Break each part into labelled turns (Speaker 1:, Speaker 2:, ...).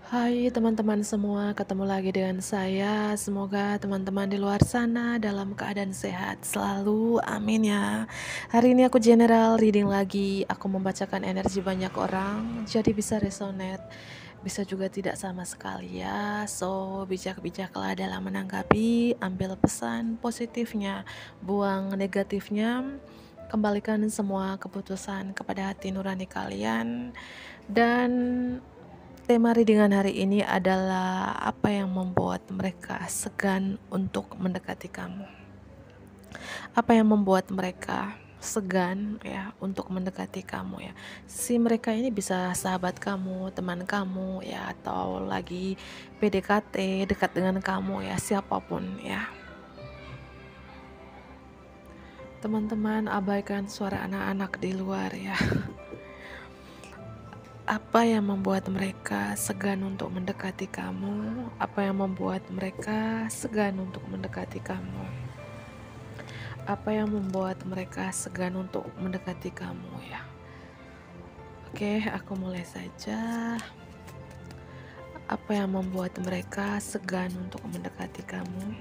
Speaker 1: Hai teman-teman semua, ketemu lagi dengan saya. Semoga teman-teman di luar sana dalam keadaan sehat selalu, amin ya. Hari ini aku general reading lagi. Aku membacakan energi banyak orang, jadi bisa resonate, bisa juga tidak sama sekali ya. So, bijak-bijaklah dalam menanggapi, ambil pesan positifnya, buang negatifnya. Kembalikan semua keputusan kepada hati nurani kalian. Dan tema readingan hari ini adalah apa yang membuat mereka segan untuk mendekati kamu. Apa yang membuat mereka segan ya untuk mendekati kamu ya. Si mereka ini bisa sahabat kamu, teman kamu ya, atau lagi PDKT dekat dengan kamu ya, siapapun ya. Teman-teman, abaikan suara anak-anak di luar ya. Apa yang membuat mereka segan untuk mendekati kamu? Apa yang membuat mereka segan untuk mendekati kamu? Apa yang membuat mereka segan untuk mendekati kamu ya? Oke, aku mulai saja. Apa yang membuat mereka segan untuk mendekati kamu?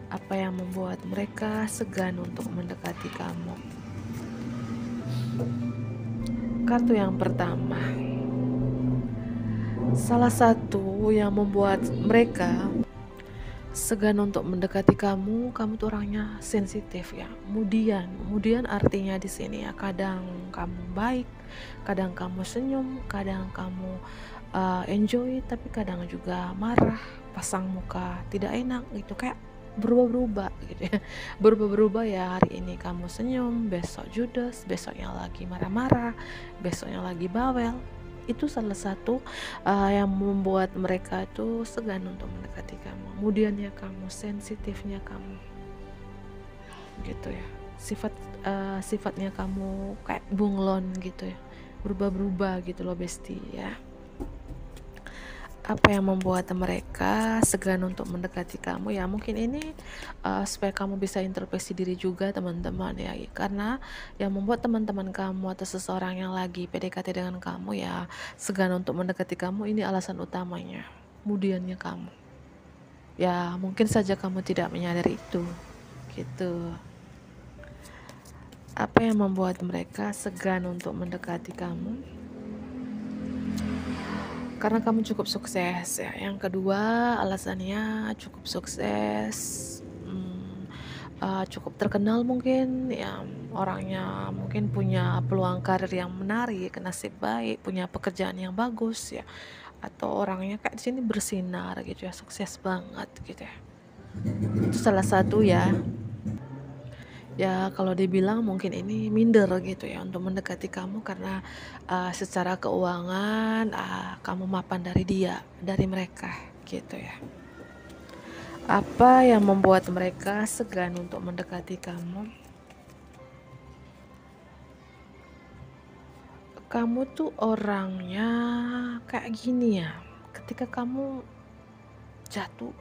Speaker 1: Apa yang membuat mereka segan untuk mendekati kamu? Kartu yang pertama, salah satu yang membuat mereka segan untuk mendekati kamu tuh orangnya sensitif ya. Kemudian artinya di sini ya, kadang kamu baik, kadang kamu senyum, kadang kamu enjoy, tapi kadang juga marah, pasang muka tidak enak gitu, kayak berubah-berubah gitu ya. Berubah-berubah ya, hari ini kamu senyum, besok judes, besoknya lagi marah-marah, besoknya lagi bawel. Itu salah satu yang membuat mereka itu segan untuk mendekati kamu. Kemudiannya kamu, sensitifnya kamu gitu ya. Sifatnya kamu kayak bunglon gitu ya, berubah-berubah gitu loh besti ya. Apa yang membuat mereka segan untuk mendekati kamu ya, mungkin ini supaya kamu bisa introspeksi diri juga teman-teman ya, karena yang membuat teman-teman kamu atau seseorang yang lagi PDKT dengan kamu ya segan untuk mendekati kamu, ini alasan utamanya, kemudiannya kamu ya, mungkin saja kamu tidak menyadari itu gitu. Apa yang membuat mereka segan untuk mendekati kamu? Karena kamu cukup sukses ya. Yang kedua, alasannya cukup sukses, cukup terkenal mungkin ya, orangnya mungkin punya peluang karir yang menarik, nasib baik, punya pekerjaan yang bagus ya, atau orangnya kayak di sini bersinar gitu ya, sukses banget gitu ya. Itu salah satu ya. Ya kalau dibilang mungkin ini minder gitu ya untuk mendekati kamu, karena secara keuangan kamu mapan dari mereka gitu ya. Apa yang membuat mereka segan untuk mendekati kamu? Kamu tuh orangnya kayak gini ya, ketika kamu jatuh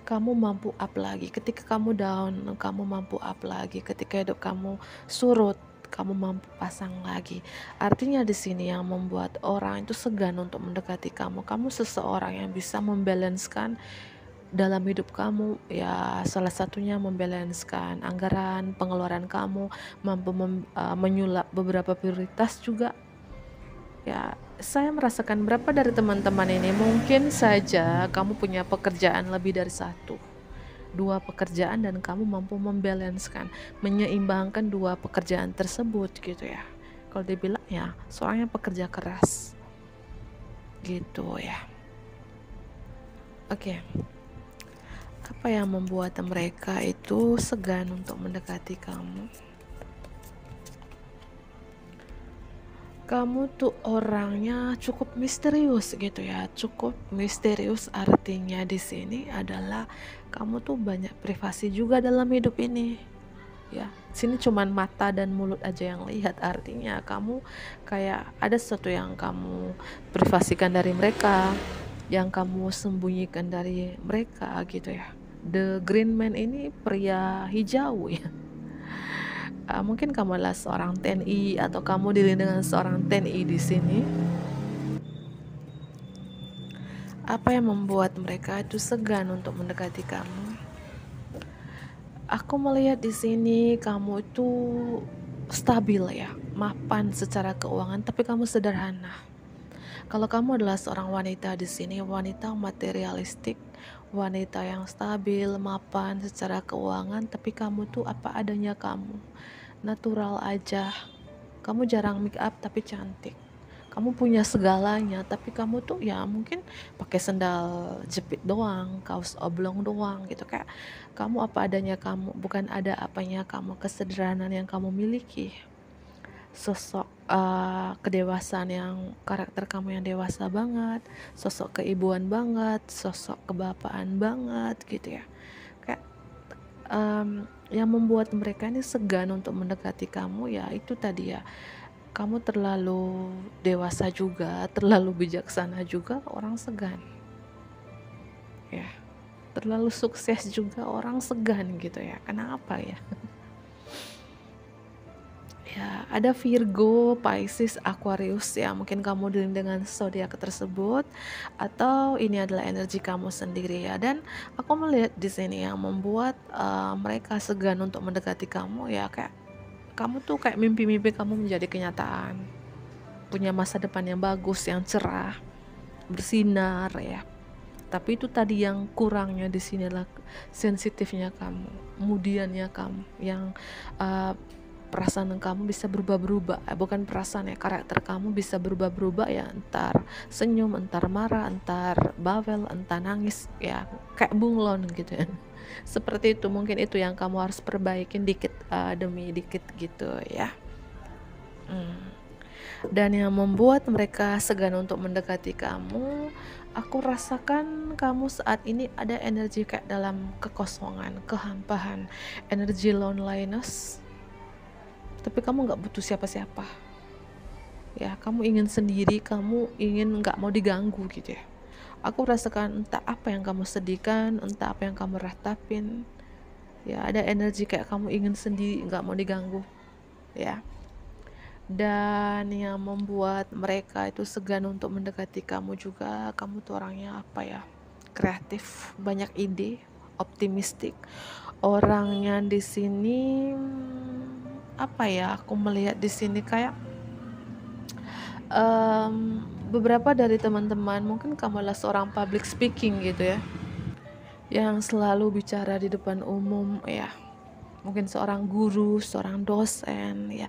Speaker 1: kamu mampu up lagi, ketika kamu down kamu mampu up lagi, ketika hidup kamu surut kamu mampu pasang lagi. Artinya di sini yang membuat orang itu segan untuk mendekati kamu seseorang yang bisa membalanskan dalam hidup kamu ya, salah satunya membalanskan anggaran pengeluaran kamu, mampu menyulap beberapa prioritas juga ya. Saya merasakan berapa dari teman-teman ini, mungkin saja kamu punya pekerjaan lebih dari satu, dua pekerjaan, dan kamu mampu membalanskan, menyeimbangkan dua pekerjaan tersebut gitu ya. Kalau dibilang ya soalnya pekerja keras gitu ya. Oke. Apa yang membuat mereka itu segan untuk mendekati kamu? Kamu tuh orangnya cukup misterius gitu ya, cukup misterius. Artinya di sini adalah kamu tuh banyak privasi juga dalam hidup ini ya. Sini cuman mata dan mulut aja yang lihat, artinya kamu kayak ada sesuatu yang kamu privasikan dari mereka, yang kamu sembunyikan dari mereka gitu ya. The Green Man ini pria hijau ya. Mungkin kamu adalah seorang TNI atau kamu diri dengan seorang TNI di sini. Apa yang membuat mereka itu segan untuk mendekati kamu? Aku melihat di sini kamu itu stabil ya, mapan secara keuangan, tapi kamu sederhana. Kalau kamu adalah seorang wanita di sini, wanita materialistik, wanita yang stabil, mapan secara keuangan, tapi kamu tuh apa adanya kamu, natural aja. Kamu jarang make up tapi cantik. Kamu punya segalanya, tapi kamu tuh ya mungkin pakai sendal jepit doang, kaos oblong doang gitu. Kayak kamu apa adanya kamu, bukan ada apanya kamu, kesederhanaan yang kamu miliki. Sosok kedewasaan yang karakter kamu yang dewasa banget, sosok keibuan banget, sosok kebapaan banget gitu ya. Kayak yang membuat mereka ini segan untuk mendekati kamu ya itu tadi ya, kamu terlalu dewasa juga, terlalu bijaksana juga, orang segan ya. Terlalu sukses juga orang segan gitu ya. Kenapa ya? Ya, ada Virgo, Pisces, Aquarius ya. Mungkin kamu dealing dengan zodiak tersebut atau ini adalah energi kamu sendiri ya. Dan aku melihat di sini yang membuat mereka segan untuk mendekati kamu ya, kayak kamu tuh kayak mimpi-mimpi kamu menjadi kenyataan. Punya masa depan yang bagus, yang cerah, bersinar ya. Tapi itu tadi yang kurangnya di sini adalah sensitifnya kamu, kemudiannya kamu yang perasaan kamu bisa berubah-berubah, bukan perasaan ya, karakter kamu bisa berubah-berubah ya, entar senyum, entar marah, entar bawel, entar nangis ya, kayak bunglon gitu ya. Seperti itu, mungkin itu yang kamu harus perbaikin dikit demi dikit gitu ya. Dan yang membuat mereka segan untuk mendekati kamu, aku rasakan kamu saat ini ada energi kayak dalam kekosongan, kehampaan, energi loneliness, tapi kamu gak butuh siapa-siapa ya, kamu ingin sendiri, kamu ingin gak mau diganggu gitu ya. Aku rasakan entah apa yang kamu sedihkan, entah apa yang kamu ratapin ya, ada energi kayak kamu ingin sendiri, gak mau diganggu ya. Dan yang membuat mereka itu segan untuk mendekati kamu juga, kamu tuh orangnya apa ya, kreatif, banyak ide, optimistik. Orangnya di sini apa ya, aku melihat di sini kayak beberapa dari teman-teman mungkin kamu adalah seorang public speaking gitu ya, yang selalu bicara di depan umum ya, mungkin seorang guru, seorang dosen ya.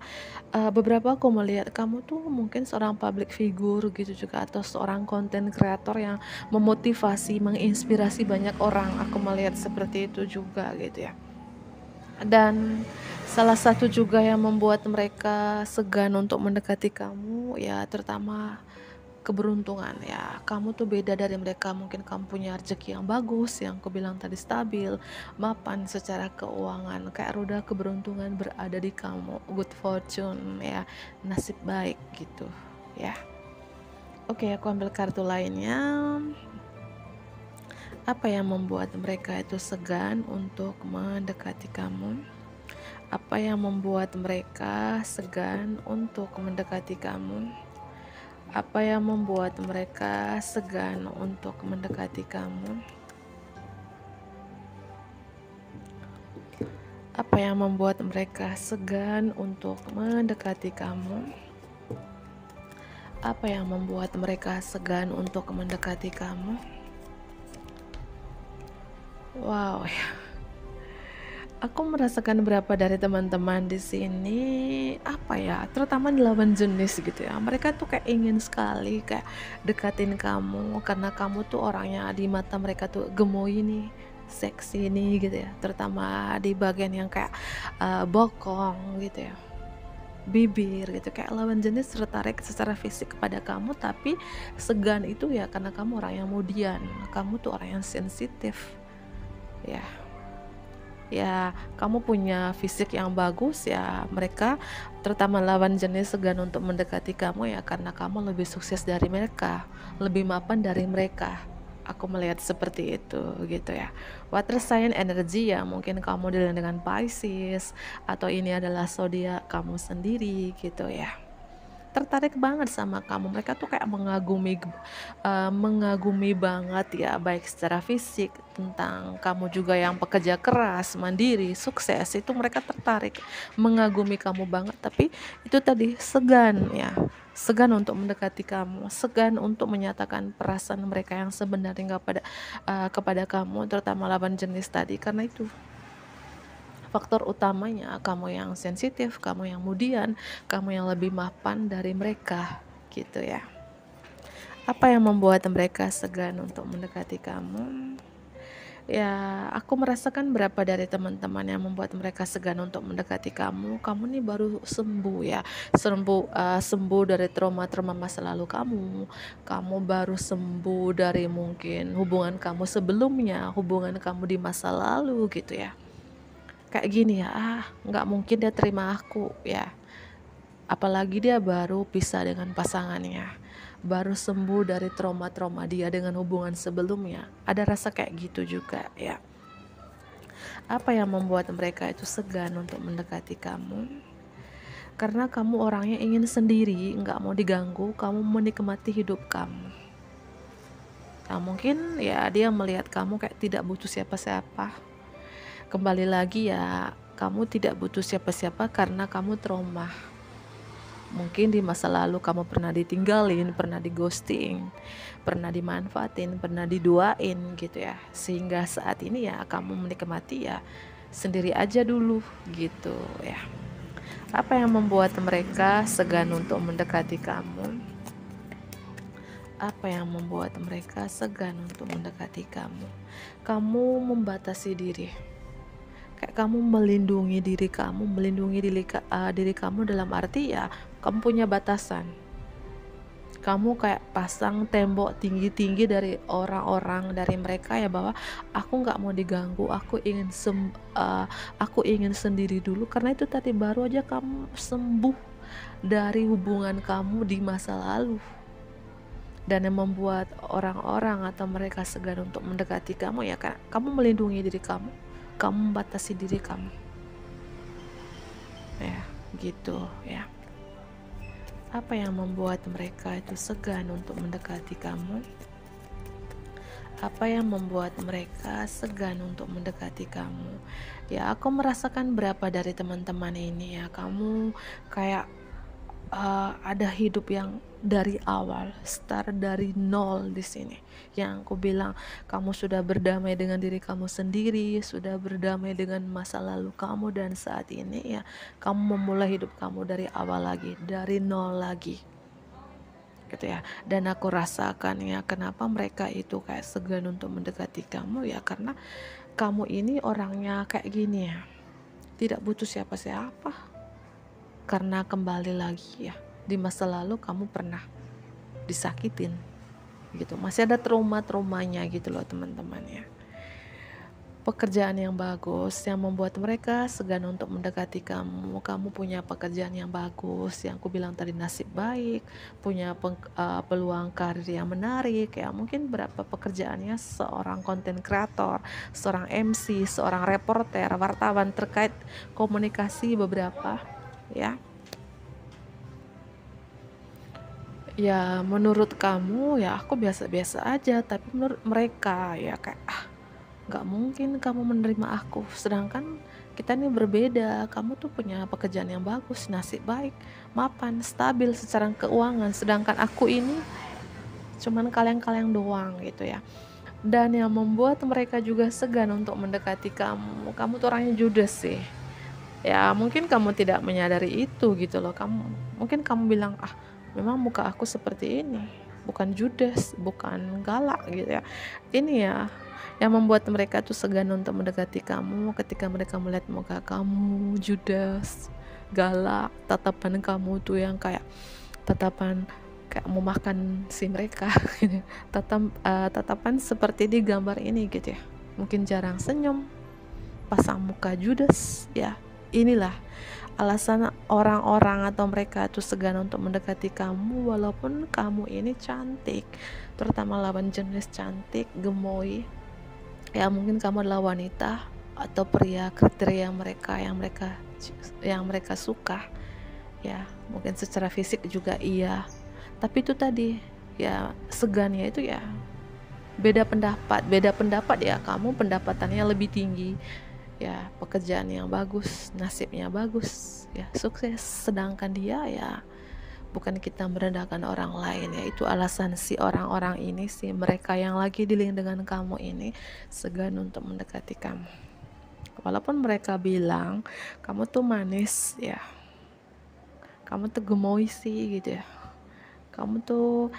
Speaker 1: Beberapa aku melihat kamu tuh mungkin seorang public figure gitu juga, atau seorang content creator yang memotivasi, menginspirasi banyak orang. Aku melihat seperti itu juga gitu ya. Dan salah satu juga yang membuat mereka segan untuk mendekati kamu ya, terutama keberuntungan ya. Kamu tuh beda dari mereka, mungkin kamu punya rezeki yang bagus, yang aku bilang tadi stabil, mapan secara keuangan, kayak roda keberuntungan berada di kamu, good fortune ya, nasib baik gitu ya. Oke, aku ambil kartu lainnya. Apa yang membuat mereka itu segan untuk mendekati kamu? Apa yang membuat mereka segan untuk mendekati kamu? Apa yang membuat mereka segan untuk mendekati kamu? Apa yang membuat mereka segan untuk mendekati kamu? Apa yang membuat mereka segan untuk mendekati kamu? Wow, aku merasakan beberapa dari teman-teman di sini apa ya, terutama di lawan jenis gitu ya. Mereka tuh kayak ingin sekali kayak dekatin kamu karena kamu tuh orangnya di mata mereka tuh gemoy nih, seksi nih gitu ya. Terutama di bagian yang kayak bokong gitu ya, bibir gitu, kayak lawan jenis tertarik secara fisik kepada kamu, tapi segan itu ya karena kamu orang yang kemudian, kamu tuh orang yang sensitif ya, kamu punya fisik yang bagus ya, mereka terutama lawan jenis segan untuk mendekati kamu ya karena kamu lebih sukses dari mereka, lebih mapan dari mereka. Aku melihat seperti itu gitu ya. Water sign energi ya, mungkin kamu dengan Pisces atau ini adalah zodiak kamu sendiri gitu ya. tertarik banget sama kamu. Mereka tuh kayak mengagumi banget ya, baik secara fisik, tentang kamu juga yang pekerja keras, mandiri, sukses, itu mereka tertarik, mengagumi kamu banget. Tapi itu tadi, segan ya, segan untuk mendekati kamu, segan untuk menyatakan perasaan mereka yang sebenarnya kepada kamu, terutama lawan jenis tadi. Karena itu faktor utamanya, kamu yang sensitif, kamu yang kemudian, kamu yang lebih mapan dari mereka gitu ya. Apa yang membuat mereka segan untuk mendekati kamu? Ya, aku merasakan berapa dari teman-teman yang membuat mereka segan untuk mendekati kamu. Kamu nih baru sembuh ya, sembuh dari trauma-trauma masa lalu kamu. Kamu baru sembuh dari mungkin hubungan kamu sebelumnya, hubungan kamu di masa lalu gitu ya. Kayak gini ya, nggak mungkin dia terima aku ya. Apalagi dia baru pisah dengan pasangannya, baru sembuh dari trauma-trauma dia dengan hubungan sebelumnya. Ada rasa kayak gitu juga ya. Apa yang membuat mereka itu segan untuk mendekati kamu? Karena kamu orangnya ingin sendiri, nggak mau diganggu, kamu menikmati hidup kamu. Nah, mungkin ya dia melihat kamu kayak tidak butuh siapa-siapa. Kembali lagi ya, kamu tidak butuh siapa-siapa karena kamu trauma. Mungkin di masa lalu kamu pernah ditinggalin, pernah di ghosting, pernah dimanfaatin, pernah diduain gitu ya. Sehingga saat ini ya kamu menikmati ya sendiri aja dulu gitu ya. Apa yang membuat mereka segan untuk mendekati kamu? Apa yang membuat mereka segan untuk mendekati kamu? Kamu membatasi diri. Kayak kamu melindungi diri kamu, diri kamu dalam arti ya kamu punya batasan. Kamu kayak pasang tembok tinggi-tinggi dari orang-orang, dari mereka ya, bahwa aku nggak mau diganggu, aku ingin sendiri dulu. Karena itu tadi baru aja kamu sembuh dari hubungan kamu di masa lalu. Dan yang membuat orang-orang atau mereka segan untuk mendekati kamu ya kan, kamu melindungi diri kamu membatasi diri kamu ya gitu ya. Apa yang membuat mereka itu segan untuk mendekati kamu? Apa yang membuat mereka segan untuk mendekati kamu? Ya, aku merasakan berapa dari teman-teman ini ya, kamu kayak ada hidup yang dari awal, start dari nol di sini. Yang aku bilang, kamu sudah berdamai dengan diri kamu sendiri, sudah berdamai dengan masa lalu kamu, dan saat ini ya kamu memulai hidup kamu dari awal lagi, dari nol lagi. Gitu ya. Dan aku rasakan ya kenapa mereka itu kayak segan untuk mendekati kamu ya, karena kamu ini orangnya kayak gini ya, tidak butuh siapa-siapa. Karena kembali lagi ya, di masa lalu kamu pernah disakitin gitu, masih ada traumanya gitu loh teman-teman ya. Pekerjaan yang bagus yang membuat mereka segan untuk mendekati kamu. Kamu punya pekerjaan yang bagus, yang aku bilang tadi, nasib baik, punya peluang karir yang menarik ya. Mungkin berapa pekerjaannya seorang content creator, seorang MC, seorang reporter, wartawan terkait komunikasi beberapa ya. Ya menurut kamu ya aku biasa-biasa aja, tapi menurut mereka ya kayak nggak mungkin kamu menerima aku, sedangkan kita ini berbeda. Kamu tuh punya pekerjaan yang bagus, nasib baik, mapan, stabil secara keuangan, sedangkan aku ini cuman kaleng-kaleng doang gitu ya. Dan yang membuat mereka juga segan untuk mendekati kamu tuh orangnya judes sih ya. Mungkin kamu tidak menyadari itu gitu loh. Mungkin kamu bilang, memang muka aku seperti ini, bukan judes, bukan galak gitu ya. Ini ya yang membuat mereka tuh segan untuk mendekati kamu, ketika mereka melihat muka kamu judes, galak, tatapan kamu tuh yang kayak tatapan kayak mau makan si mereka gitu. Tatapan seperti di gambar ini gitu ya. Mungkin jarang senyum, pasang muka judes ya. Inilah alasan orang-orang atau mereka tuh segan untuk mendekati kamu, walaupun kamu ini cantik, terutama lawan jenis cantik, gemoy ya. Mungkin kamu adalah wanita atau pria kriteria yang mereka suka ya mungkin secara fisik juga iya, tapi itu tadi ya segannya itu ya beda pendapat ya, kamu pendapatannya lebih tinggi ya, pekerjaan yang bagus, nasibnya bagus ya, sukses, sedangkan dia ya bukan kita merendahkan orang lain ya, itu alasan si orang-orang ini, si mereka yang lagi dealing dengan kamu ini segan untuk mendekati kamu, walaupun mereka bilang kamu tuh manis ya, kamu tuh gemoy sih gitu ya, kamu tuh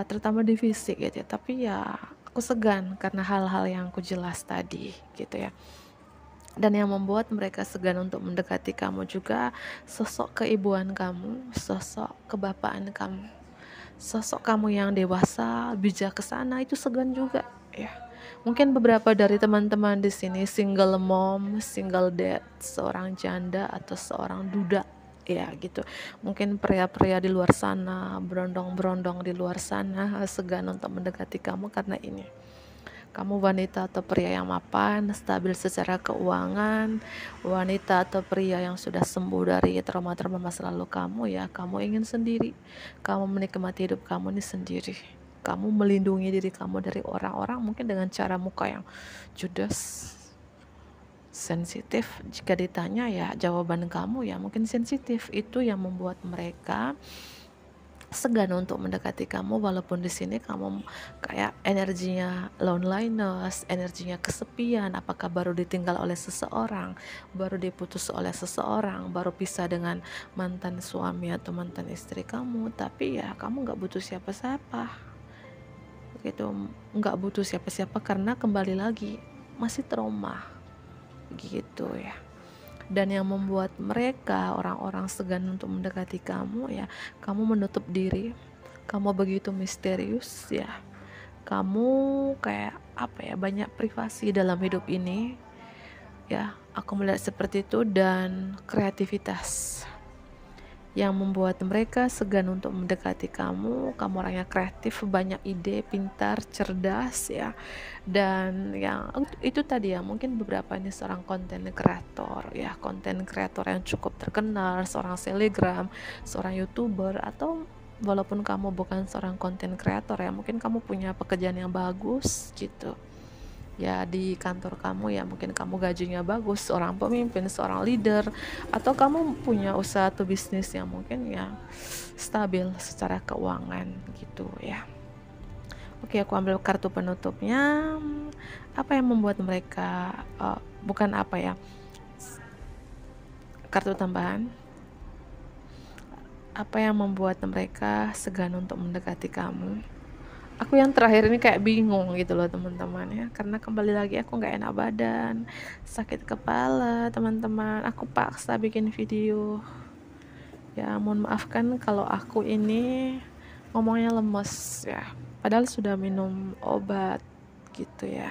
Speaker 1: terutama di fisik gitu ya, tapi ya aku segan karena hal-hal yang aku jelas tadi gitu ya. Dan yang membuat mereka segan untuk mendekati kamu juga sosok keibuan kamu, sosok kebapaan kamu, sosok kamu yang dewasa, bijaksana, itu segan juga ya. Mungkin beberapa dari teman-teman di sini single mom, single dad, seorang janda atau seorang duda ya gitu. Mungkin pria-pria di luar sana, berondong-berondong di luar sana segan untuk mendekati kamu karena ini. Kamu wanita atau pria yang mapan, stabil secara keuangan, wanita atau pria yang sudah sembuh dari trauma-trauma masa lalu kamu ya, kamu ingin sendiri, kamu menikmati hidup kamu ini sendiri, kamu melindungi diri kamu dari orang-orang mungkin dengan cara muka yang judes, sensitif. Jika ditanya ya jawaban kamu ya mungkin sensitif, itu yang membuat mereka segan untuk mendekati kamu, walaupun di sini kamu kayak energinya loneliness, energinya kesepian, apakah baru ditinggal oleh seseorang, baru diputus oleh seseorang, baru pisah dengan mantan suami atau mantan istri kamu, tapi ya kamu nggak butuh siapa-siapa gitu, nggak butuh siapa-siapa karena kembali lagi masih trauma gitu ya. Dan yang membuat mereka orang-orang segan untuk mendekati kamu ya, kamu menutup diri, kamu begitu misterius ya, kamu kayak apa ya, banyak privasi dalam hidup ini ya, aku melihat seperti itu. Dan kreativitas yang membuat mereka segan untuk mendekati kamu orangnya kreatif, banyak ide, pintar, cerdas ya. Dan yang itu tadi ya, mungkin beberapa ini seorang konten kreator ya, konten kreator yang cukup terkenal, seorang selebgram, seorang youtuber, atau walaupun kamu bukan seorang konten kreator ya, mungkin kamu punya pekerjaan yang bagus gitu ya di kantor kamu ya, mungkin kamu gajinya bagus, seorang pemimpin, seorang leader, atau kamu punya usaha atau bisnis yang mungkin ya stabil secara keuangan gitu ya. Oke, aku ambil kartu penutupnya. Apa yang membuat mereka bukan apa ya, kartu tambahan, apa yang membuat mereka segan untuk mendekati kamu? Aku yang terakhir ini kayak bingung gitu loh teman-teman ya, karena kembali lagi aku nggak enak badan, sakit kepala teman-teman, aku paksa bikin video ya, mohon maafkan kalau aku ini ngomongnya lemes ya, padahal sudah minum obat gitu ya.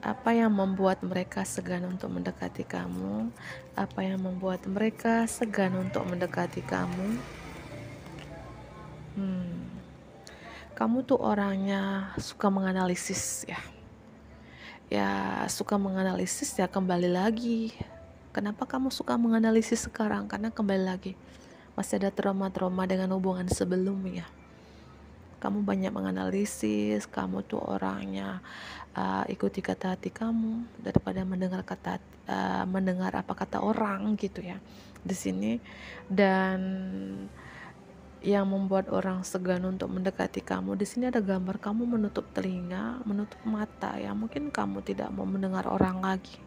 Speaker 1: Apa yang membuat mereka segan untuk mendekati kamu? Apa yang membuat mereka segan untuk mendekati kamu? Kamu tuh orangnya suka menganalisis ya, suka menganalisis ya, kembali lagi. Kenapa kamu suka menganalisis sekarang? Karena kembali lagi masih ada trauma-trauma dengan hubungan sebelumnya. Kamu banyak menganalisis, kamu tuh orangnya ikuti kata hati kamu daripada mendengar apa kata orang gitu ya di sini. Dan yang membuat orang segan untuk mendekati kamu di sini ada gambar kamu menutup telinga, menutup mata ya, mungkin kamu tidak mau mendengar orang lagi,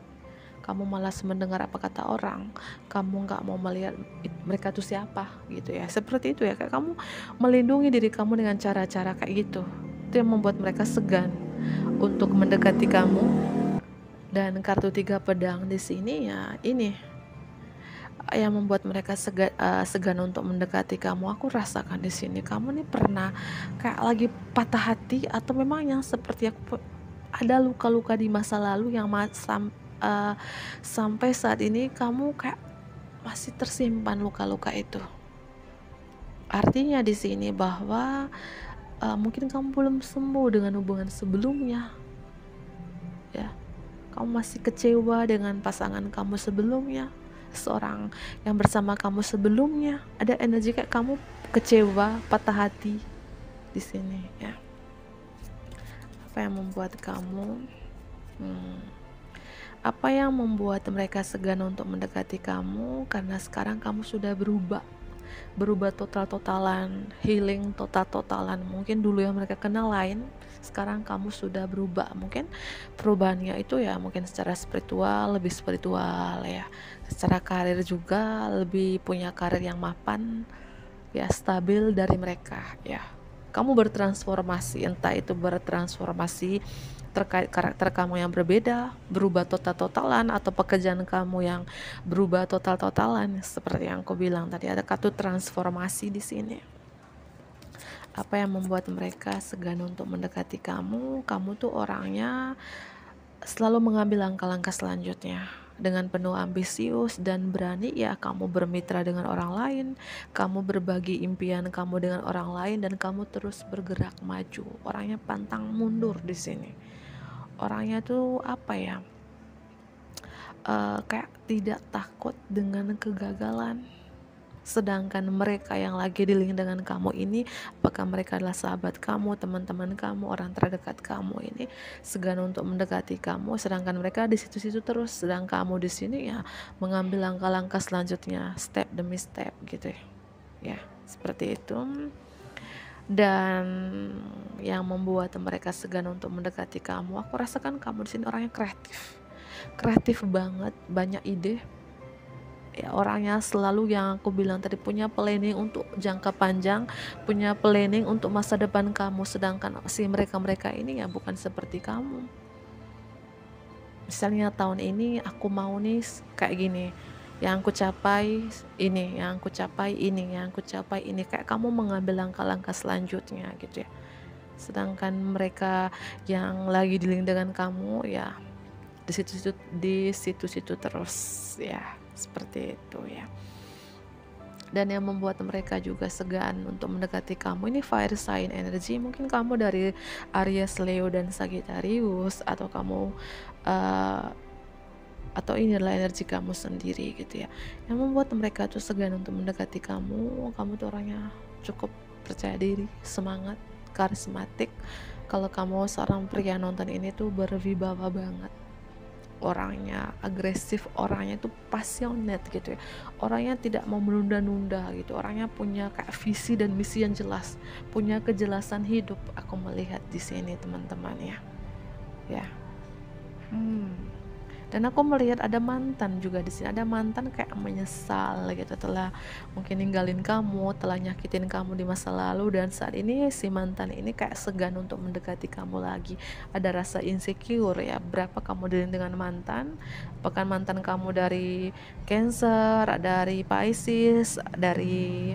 Speaker 1: kamu malas mendengar apa kata orang, kamu nggak mau melihat mereka tuh siapa gitu ya, seperti itu ya, kayak kamu melindungi diri kamu dengan cara-cara kayak gitu. Itu yang membuat mereka segan untuk mendekati kamu. Dan kartu 3 pedang di sini ya, ini yang membuat mereka segan untuk mendekati kamu. Aku rasakan di sini kamu nih pernah kayak lagi patah hati, atau memang yang seperti aku ada luka-luka di masa lalu yang sampai saat ini kamu kayak masih tersimpan luka-luka itu. Artinya di sini bahwa mungkin kamu belum sembuh dengan hubungan sebelumnya ya, kamu masih kecewa dengan pasangan kamu sebelumnya, seorang yang bersama kamu sebelumnya. Ada energi kayak kamu kecewa, patah hati di sini ya. Apa yang membuat kamu apa yang membuat mereka segan untuk mendekati kamu? Karena sekarang kamu sudah berubah total-totalan, healing total-totalan. Mungkin dulu yang mereka kenal lain, sekarang kamu sudah berubah. Mungkin perubahannya itu ya mungkin secara spiritual, lebih spiritual ya. Secara karir juga lebih punya karir yang mapan ya, stabil dari mereka ya. Kamu bertransformasi, entah itu bertransformasi terkait karakter kamu yang berbeda, berubah total-totalan, atau pekerjaan kamu yang berubah total-totalan. Seperti yang aku bilang tadi, ada kata transformasi di sini. Apa yang membuat mereka segan untuk mendekati kamu? Kamu tuh orangnya selalu mengambil langkah-langkah selanjutnya dengan penuh ambisius dan berani ya. Kamu bermitra dengan orang lain, kamu berbagi impian kamu dengan orang lain, dan kamu terus bergerak maju. Orangnya pantang mundur di sini. Orangnya tuh apa ya, kayak tidak takut dengan kegagalan. Sedangkan mereka yang lagi dealing dengan kamu ini, apakah mereka adalah sahabat kamu, teman-teman kamu, orang terdekat kamu ini, segan untuk mendekati kamu. Sedangkan mereka di situ-situ terus, sedang kamu di sini ya mengambil langkah-langkah selanjutnya, step demi step gitu ya, seperti itu. Dan yang membuat mereka segan untuk mendekati kamu, aku rasakan kamu di sini orangnya kreatif banget, banyak ide ya. Orangnya selalu yang aku bilang tadi, punya planning untuk jangka panjang, punya planning untuk masa depan kamu. Sedangkan si mereka ini ya bukan seperti kamu. Misalnya tahun ini aku mau nih kayak gini, yang aku capai ini, yang aku capai ini, yang aku capai ini, kayak kamu mengambil langkah-langkah selanjutnya gitu ya. Sedangkan mereka yang lagi dealing dengan kamu ya di situ-situ terus ya, seperti itu ya. Dan yang membuat mereka juga segan untuk mendekati kamu ini fire sign energy. Mungkin kamu dari Aries, Leo, dan Sagittarius, atau kamu atau ini adalah energi kamu sendiri gitu ya, yang membuat mereka tuh segan untuk mendekati kamu. Kamu tuh orangnya cukup percaya diri, semangat, karismatik. Kalau kamu seorang pria nonton ini tuh berwibawa banget, orangnya agresif, orangnya tuh passionate gitu ya, orangnya tidak mau menunda-nunda gitu, orangnya punya kayak visi dan misi yang jelas, punya kejelasan hidup. Aku melihat di sini teman-teman ya. Dan aku melihat ada mantan juga di sini, ada mantan kayak menyesal gitu, telah mungkin ninggalin kamu, telah nyakitin kamu di masa lalu, dan saat ini si mantan ini kayak segan untuk mendekati kamu lagi. Ada rasa insecure ya. Berapa kamu dealing dengan mantan? Apakah mantan kamu dari Cancer, dari Pisces, dari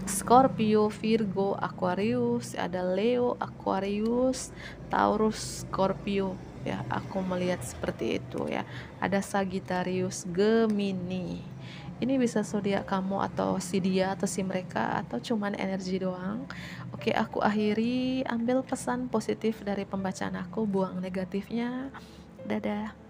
Speaker 1: Scorpio, Virgo, Aquarius, ada Leo, Aquarius, Taurus, Scorpio ya. Aku melihat seperti itu ya. Ada Sagittarius, Gemini. Ini bisa zodiak kamu, atau si dia atau si mereka, atau cuman energi doang. Oke, aku akhiri. Ambil pesan positif dari pembacaan aku, buang negatifnya. Dadah.